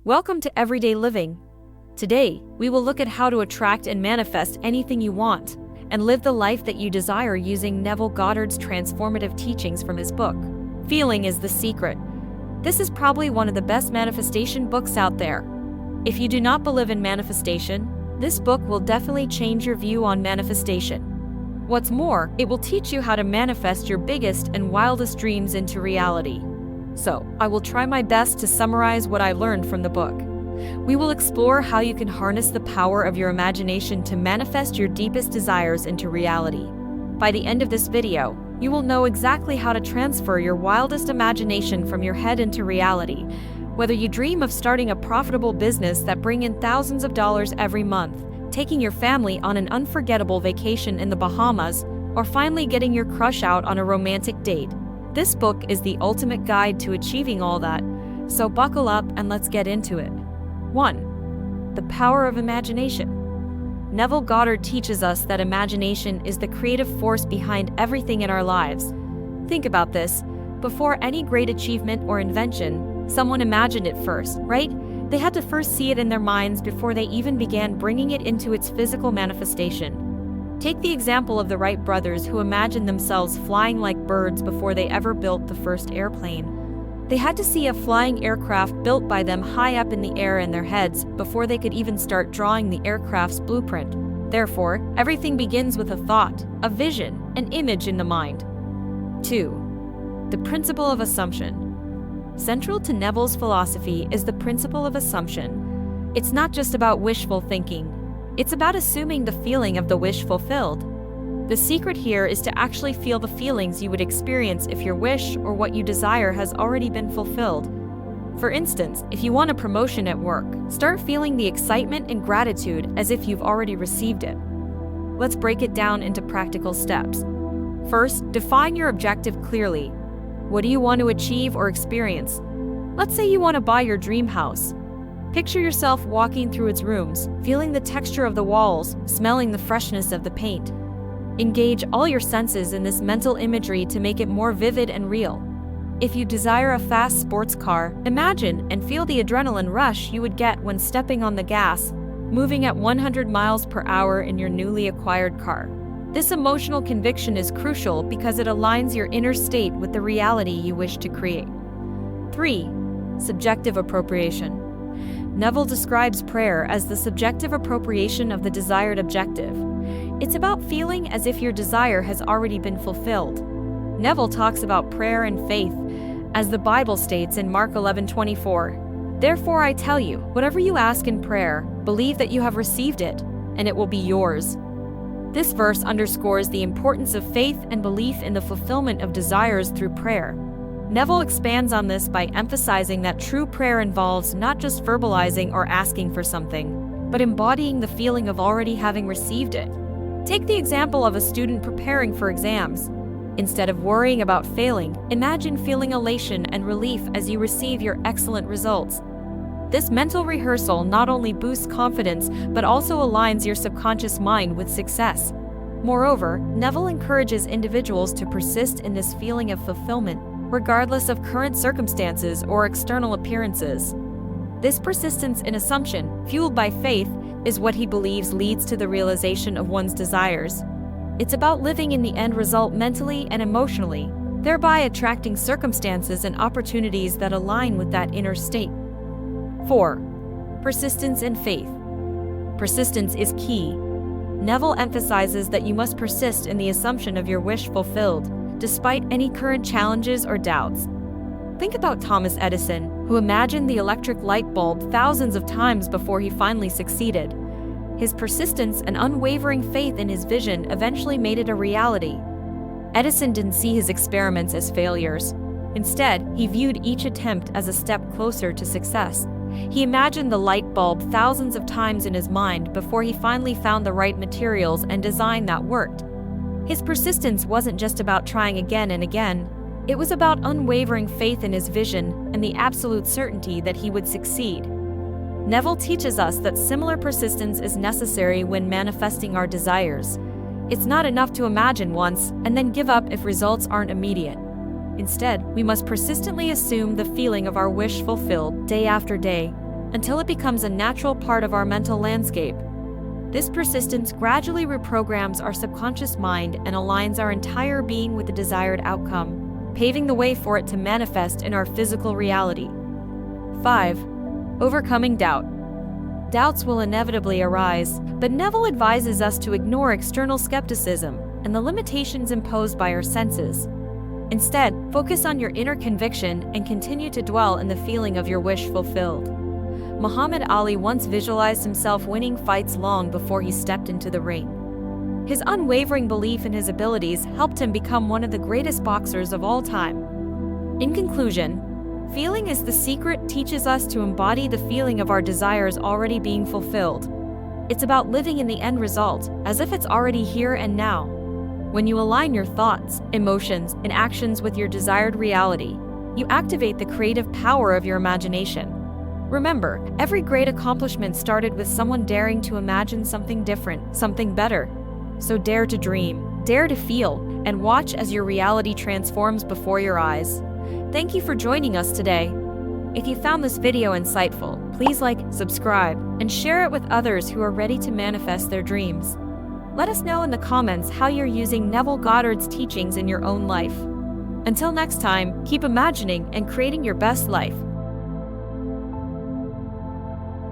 Welcome to Everyday Living. Today, we will look at how to attract and manifest anything you want and live the life that you desire using Neville Goddard's transformative teachings from his book, Feeling is the Secret. This is probably one of the best manifestation books out there. If you do not believe in manifestation, this book will definitely change your view on manifestation. What's more, it will teach you how to manifest your biggest and wildest dreams into reality. So, I will try my best to summarize what I learned from the book. We will explore how you can harness the power of your imagination to manifest your deepest desires into reality. By the end of this video, you will know exactly how to transfer your wildest imagination from your head into reality. Whether you dream of starting a profitable business that brings in thousands of dollars every month, taking your family on an unforgettable vacation in the Bahamas, or finally getting your crush out on a romantic date, this book is the ultimate guide to achieving all that. So buckle up and let's get into it. 1. The power of imagination. Neville Goddard teaches us that imagination is the creative force behind everything in our lives. Think about this. Before any great achievement or invention, someone imagined it first, right? They had to first see it in their minds before they even began bringing it into its physical manifestation. Take the example of the Wright brothers who imagined themselves flying like birds before they ever built the first airplane. They had to see a flying aircraft built by them high up in the air in their heads before they could even start drawing the aircraft's blueprint. Therefore, everything begins with a thought, a vision, an image in the mind. 2. The principle of assumption. Central to Neville's philosophy is the principle of assumption. It's not just about wishful thinking. It's about assuming the feeling of the wish fulfilled. The secret here is to actually feel the feelings you would experience if your wish or what you desire has already been fulfilled. For instance, if you want a promotion at work, start feeling the excitement and gratitude as if you've already received it. Let's break it down into practical steps. First, define your objective clearly. What do you want to achieve or experience? Let's say you want to buy your dream house. Picture yourself walking through its rooms, feeling the texture of the walls, smelling the freshness of the paint. Engage all your senses in this mental imagery to make it more vivid and real. If you desire a fast sports car, imagine and feel the adrenaline rush you would get when stepping on the gas, moving at 100 miles per hour in your newly acquired car. This emotional conviction is crucial because it aligns your inner state with the reality you wish to create. 3. Subjective appropriation. Neville describes prayer as the subjective appropriation of the desired objective. It's about feeling as if your desire has already been fulfilled. Neville talks about prayer and faith, as the Bible states in Mark 11:24. Therefore I tell you, whatever you ask in prayer, believe that you have received it, and it will be yours. This verse underscores the importance of faith and belief in the fulfillment of desires through prayer. Neville expands on this by emphasizing that true prayer involves not just verbalizing or asking for something, but embodying the feeling of already having received it. Take the example of a student preparing for exams. Instead of worrying about failing, imagine feeling elation and relief as you receive your excellent results. This mental rehearsal not only boosts confidence, but also aligns your subconscious mind with success. Moreover, Neville encourages individuals to persist in this feeling of fulfillment, regardless of current circumstances or external appearances. This persistence in assumption, fueled by faith, is what he believes leads to the realization of one's desires. It's about living in the end result mentally and emotionally, thereby attracting circumstances and opportunities that align with that inner state. 4. Persistence and faith. Persistence is key. Neville emphasizes that you must persist in the assumption of your wish fulfilled, despite any current challenges or doubts. Think about Thomas Edison, who imagined the electric light bulb thousands of times before he finally succeeded. His persistence and unwavering faith in his vision eventually made it a reality. Edison didn't see his experiments as failures. Instead, he viewed each attempt as a step closer to success. He imagined the light bulb thousands of times in his mind before he finally found the right materials and design that worked. His persistence wasn't just about trying again and again. It was about unwavering faith in his vision and the absolute certainty that he would succeed. Neville teaches us that similar persistence is necessary when manifesting our desires. It's not enough to imagine once and then give up if results aren't immediate. Instead, we must persistently assume the feeling of our wish fulfilled day after day. until it becomes a natural part of our mental landscape. This persistence gradually reprograms our subconscious mind and aligns our entire being with the desired outcome, paving the way for it to manifest in our physical reality. 5. Overcoming doubt. Doubts will inevitably arise, but Neville advises us to ignore external skepticism and the limitations imposed by our senses. Instead, focus on your inner conviction and continue to dwell in the feeling of your wish fulfilled. Muhammad Ali once visualized himself winning fights long before he stepped into the ring. His unwavering belief in his abilities helped him become one of the greatest boxers of all time. In conclusion, Feeling is the Secret teaches us to embody the feeling of our desires already being fulfilled. It's about living in the end result, as if it's already here and now. When you align your thoughts, emotions, and actions with your desired reality, you activate the creative power of your imagination. Remember, every great accomplishment started with someone daring to imagine something different, something better. So dare to dream, dare to feel, and watch as your reality transforms before your eyes. Thank you for joining us today. If you found this video insightful, please like, subscribe, and share it with others who are ready to manifest their dreams. Let us know in the comments how you're using Neville Goddard's teachings in your own life. Until next time, keep imagining and creating your best life.